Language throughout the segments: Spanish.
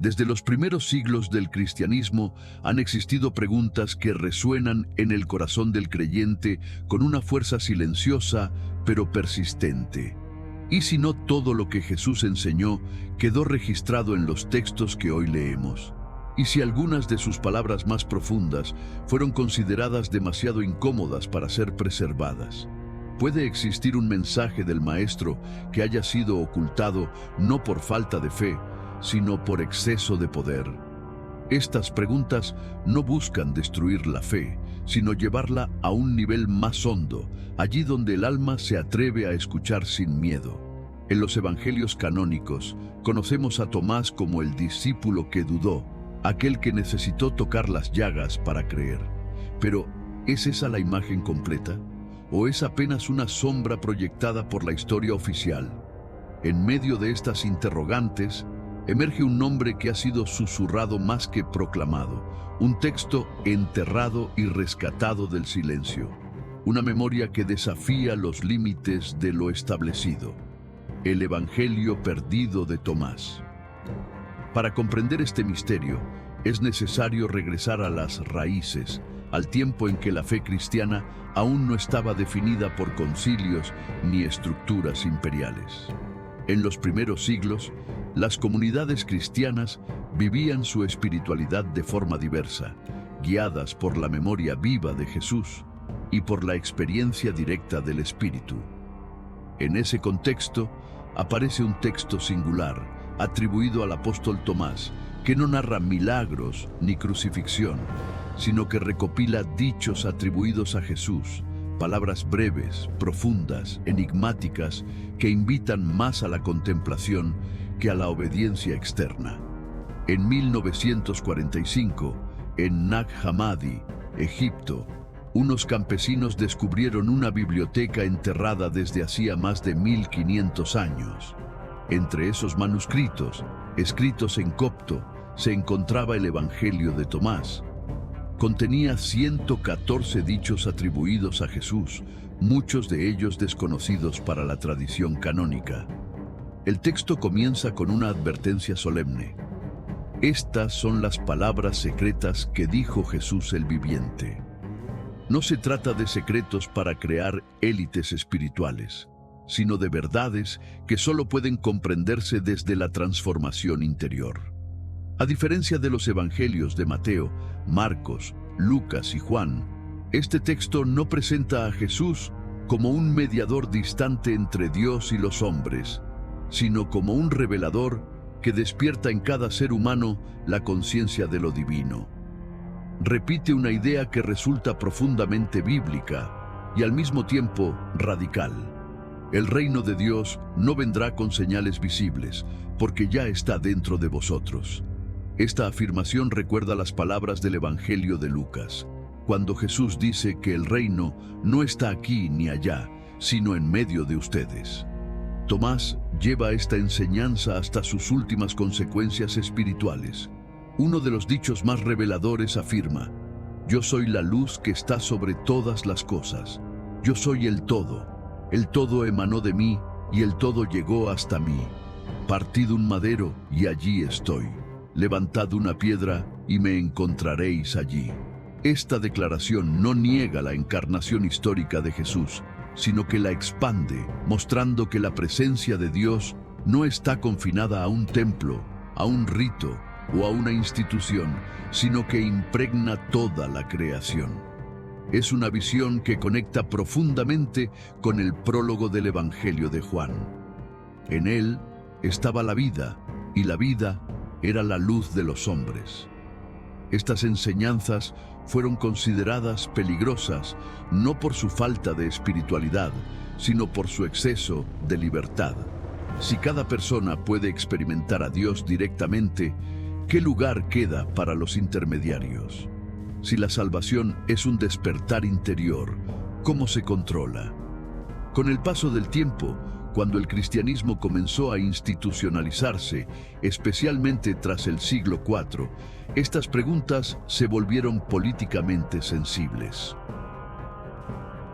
Desde los primeros siglos del cristianismo han existido preguntas que resuenan en el corazón del creyente con una fuerza silenciosa pero persistente. ¿Y si no todo lo que Jesús enseñó quedó registrado en los textos que hoy leemos? ¿Y si algunas de sus palabras más profundas fueron consideradas demasiado incómodas para ser preservadas? ¿Puede existir un mensaje del Maestro que haya sido ocultado no por falta de fe, sino por exceso de poder? Estas preguntas no buscan destruir la fe, sino llevarla a un nivel más hondo, allí donde el alma se atreve a escuchar sin miedo. En los evangelios canónicos, conocemos a Tomás como el discípulo que dudó, aquel que necesitó tocar las llagas para creer. Pero, ¿es esa la imagen completa? ¿O es apenas una sombra proyectada por la historia oficial? En medio de estas interrogantes, emerge un nombre que ha sido susurrado más que proclamado, un texto enterrado y rescatado del silencio, una memoria que desafía los límites de lo establecido, el Evangelio perdido de Tomás. Para comprender este misterio, es necesario regresar a las raíces, al tiempo en que la fe cristiana aún no estaba definida por concilios ni estructuras imperiales. En los primeros siglos, las comunidades cristianas vivían su espiritualidad de forma diversa, guiadas por la memoria viva de Jesús y por la experiencia directa del Espíritu. En ese contexto, aparece un texto singular, atribuido al apóstol Tomás, que no narra milagros ni crucifixión, sino que recopila dichos atribuidos a Jesús, palabras breves, profundas, enigmáticas, que invitan más a la contemplación que a la obediencia externa. En 1945, en Nag Hammadi, Egipto, unos campesinos descubrieron una biblioteca enterrada desde hacía más de 1500 años. Entre esos manuscritos, escritos en copto, se encontraba el Evangelio de Tomás. Contenía 114 dichos atribuidos a Jesús, muchos de ellos desconocidos para la tradición canónica. El texto comienza con una advertencia solemne. Estas son las palabras secretas que dijo Jesús el viviente. No se trata de secretos para crear élites espirituales, sino de verdades que solo pueden comprenderse desde la transformación interior. A diferencia de los evangelios de Mateo, Marcos, Lucas y Juan, este texto no presenta a Jesús como un mediador distante entre Dios y los hombres, sino como un revelador que despierta en cada ser humano la conciencia de lo divino. Repite una idea que resulta profundamente bíblica y al mismo tiempo radical. El reino de Dios no vendrá con señales visibles, porque ya está dentro de vosotros. Esta afirmación recuerda las palabras del Evangelio de Lucas, cuando Jesús dice que el reino no está aquí ni allá, sino en medio de ustedes. Tomás lleva esta enseñanza hasta sus últimas consecuencias espirituales. Uno de los dichos más reveladores afirma: «Yo soy la luz que está sobre todas las cosas. Yo soy el todo emanó de mí y el todo llegó hasta mí. Partid un madero y allí estoy. Levantad una piedra y me encontraréis allí». Esta declaración no niega la encarnación histórica de Jesús, sino que la expande, mostrando que la presencia de Dios no está confinada a un templo, a un rito o a una institución, sino que impregna toda la creación. Es una visión que conecta profundamente con el prólogo del Evangelio de Juan. En él estaba la vida, y la vida era la luz de los hombres. Estas enseñanzas fueron consideradas peligrosas no por su falta de espiritualidad, sino por su exceso de libertad. Si cada persona puede experimentar a Dios directamente, ¿qué lugar queda para los intermediarios? Si la salvación es un despertar interior, ¿cómo se controla? Con el paso del tiempo, cuando el cristianismo comenzó a institucionalizarse, especialmente tras el siglo IV, estas preguntas se volvieron políticamente sensibles.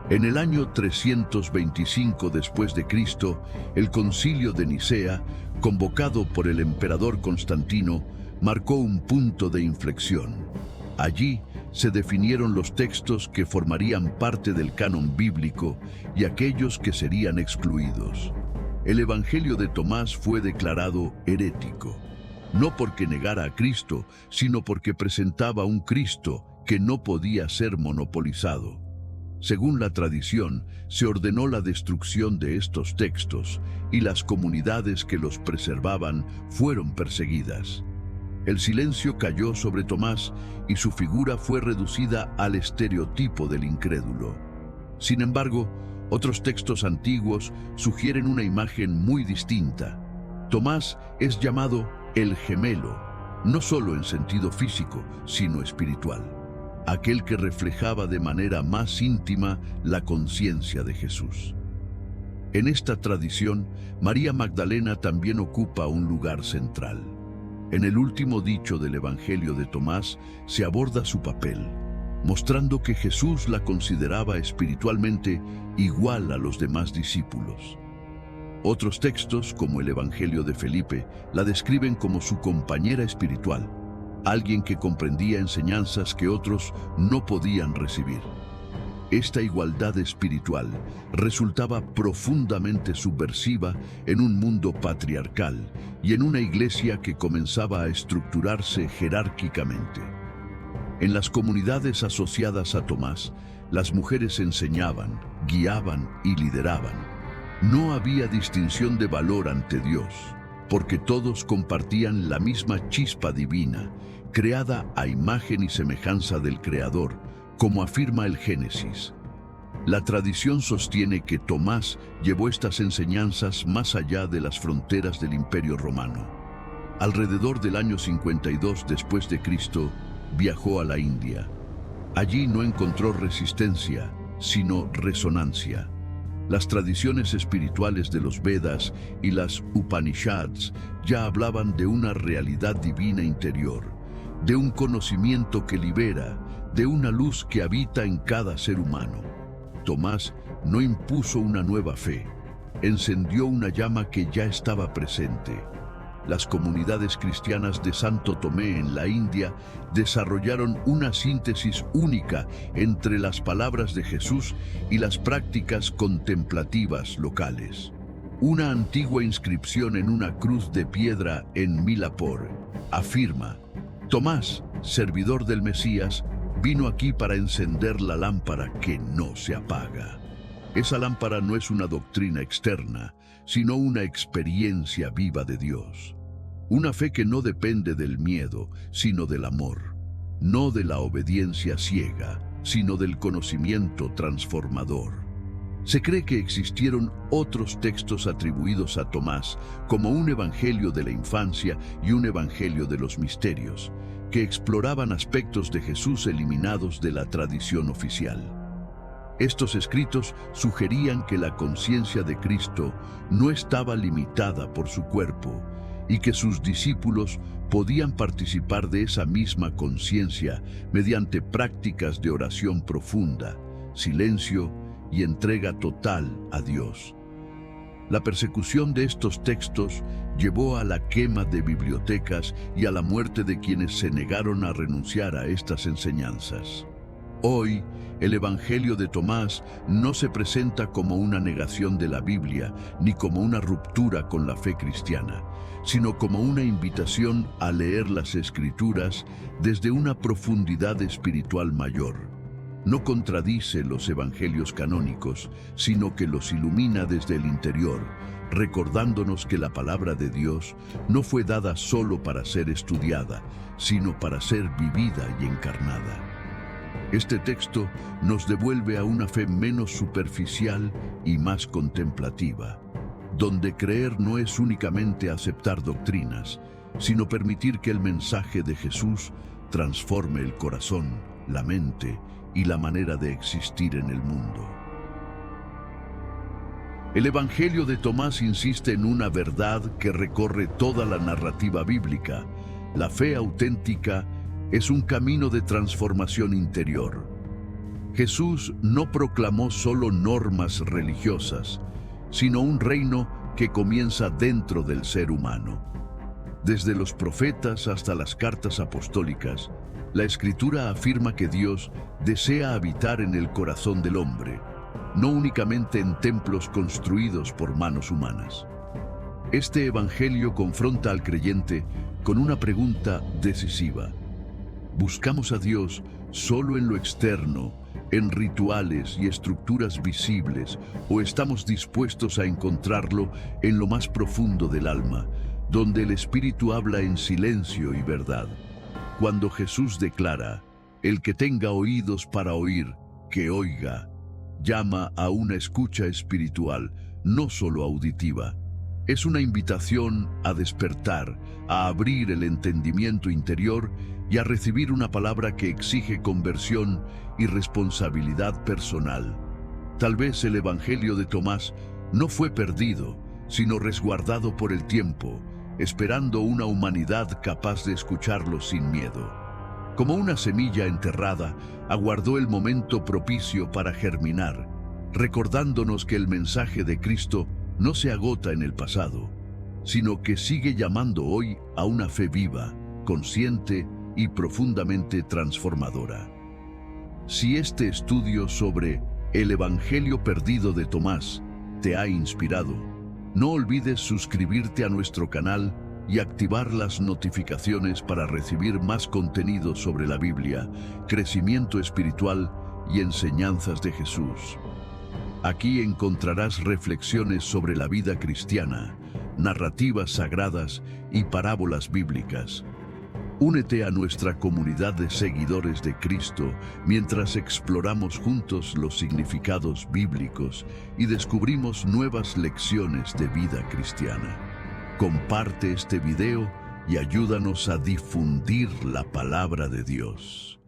En el año 325 después de Cristo, el Concilio de Nicea, convocado por el emperador Constantino, marcó un punto de inflexión. Allí se definieron los textos que formarían parte del canon bíblico y aquellos que serían excluidos. El Evangelio de Tomás fue declarado herético, no porque negara a Cristo, sino porque presentaba un Cristo que no podía ser monopolizado. Según la tradición, se ordenó la destrucción de estos textos y las comunidades que los preservaban fueron perseguidas. El silencio cayó sobre Tomás y su figura fue reducida al estereotipo del incrédulo. Sin embargo, otros textos antiguos sugieren una imagen muy distinta. Tomás es llamado el gemelo, no solo en sentido físico, sino espiritual, aquel que reflejaba de manera más íntima la conciencia de Jesús. En esta tradición, María Magdalena también ocupa un lugar central. En el último dicho del Evangelio de Tomás se aborda su papel, mostrando que Jesús la consideraba espiritualmente igual a los demás discípulos. Otros textos, como el Evangelio de Felipe, la describen como su compañera espiritual, alguien que comprendía enseñanzas que otros no podían recibir. Esta igualdad espiritual resultaba profundamente subversiva en un mundo patriarcal y en una iglesia que comenzaba a estructurarse jerárquicamente. En las comunidades asociadas a Tomás, las mujeres enseñaban, guiaban y lideraban. No había distinción de valor ante Dios, porque todos compartían la misma chispa divina, creada a imagen y semejanza del Creador, como afirma el Génesis. La tradición sostiene que Tomás llevó estas enseñanzas más allá de las fronteras del Imperio Romano. Alrededor del año 52 después de Cristo, viajó a la India. Allí no encontró resistencia, sino resonancia. Las tradiciones espirituales de los Vedas y las Upanishads ya hablaban de una realidad divina interior, de un conocimiento que libera, de una luz que habita en cada ser humano. Tomás no impuso una nueva fe, encendió una llama que ya estaba presente. Las comunidades cristianas de Santo Tomé en la India desarrollaron una síntesis única entre las palabras de Jesús y las prácticas contemplativas locales. Una antigua inscripción en una cruz de piedra en Milapur afirma: Tomás, servidor del Mesías, vino aquí para encender la lámpara que no se apaga. Esa lámpara no es una doctrina externa, sino una experiencia viva de Dios. Una fe que no depende del miedo, sino del amor. No de la obediencia ciega, sino del conocimiento transformador. Se cree que existieron otros textos atribuidos a Tomás, como un evangelio de la infancia y un evangelio de los misterios, que exploraban aspectos de Jesús eliminados de la tradición oficial. Estos escritos sugerían que la conciencia de Cristo no estaba limitada por su cuerpo y que sus discípulos podían participar de esa misma conciencia mediante prácticas de oración profunda, silencio y entrega total a Dios. La persecución de estos textos llevó a la quema de bibliotecas y a la muerte de quienes se negaron a renunciar a estas enseñanzas. Hoy, el Evangelio de Tomás no se presenta como una negación de la Biblia ni como una ruptura con la fe cristiana, sino como una invitación a leer las Escrituras desde una profundidad espiritual mayor. No contradice los evangelios canónicos, sino que los ilumina desde el interior, recordándonos que la palabra de Dios no fue dada solo para ser estudiada, sino para ser vivida y encarnada. Este texto nos devuelve a una fe menos superficial y más contemplativa, donde creer no es únicamente aceptar doctrinas, sino permitir que el mensaje de Jesús transforme el corazón, la mente y la manera de existir en el mundo. El Evangelio de Tomás insiste en una verdad que recorre toda la narrativa bíblica. La fe auténtica es un camino de transformación interior. Jesús no proclamó solo normas religiosas, sino un reino que comienza dentro del ser humano. Desde los profetas hasta las cartas apostólicas, la Escritura afirma que Dios desea habitar en el corazón del hombre, no únicamente en templos construidos por manos humanas. Este Evangelio confronta al creyente con una pregunta decisiva. ¿Buscamos a Dios solo en lo externo, en rituales y estructuras visibles, o estamos dispuestos a encontrarlo en lo más profundo del alma, donde el Espíritu habla en silencio y verdad? Cuando Jesús declara, "El que tenga oídos para oír, que oiga", llama a una escucha espiritual, no solo auditiva. Es una invitación a despertar, a abrir el entendimiento interior y a recibir una palabra que exige conversión y responsabilidad personal. Tal vez el Evangelio de Tomás no fue perdido, sino resguardado por el tiempo, esperando una humanidad capaz de escucharlo sin miedo. Como una semilla enterrada, aguardó el momento propicio para germinar, recordándonos que el mensaje de Cristo no se agota en el pasado, sino que sigue llamando hoy a una fe viva, consciente y profundamente transformadora. Si este estudio sobre el Evangelio perdido de Tomás te ha inspirado, no olvides suscribirte a nuestro canal y activar las notificaciones para recibir más contenido sobre la Biblia, crecimiento espiritual y enseñanzas de Jesús. Aquí encontrarás reflexiones sobre la vida cristiana, narrativas sagradas y parábolas bíblicas. Únete a nuestra comunidad de seguidores de Cristo mientras exploramos juntos los significados bíblicos y descubrimos nuevas lecciones de vida cristiana. Comparte este video y ayúdanos a difundir la palabra de Dios.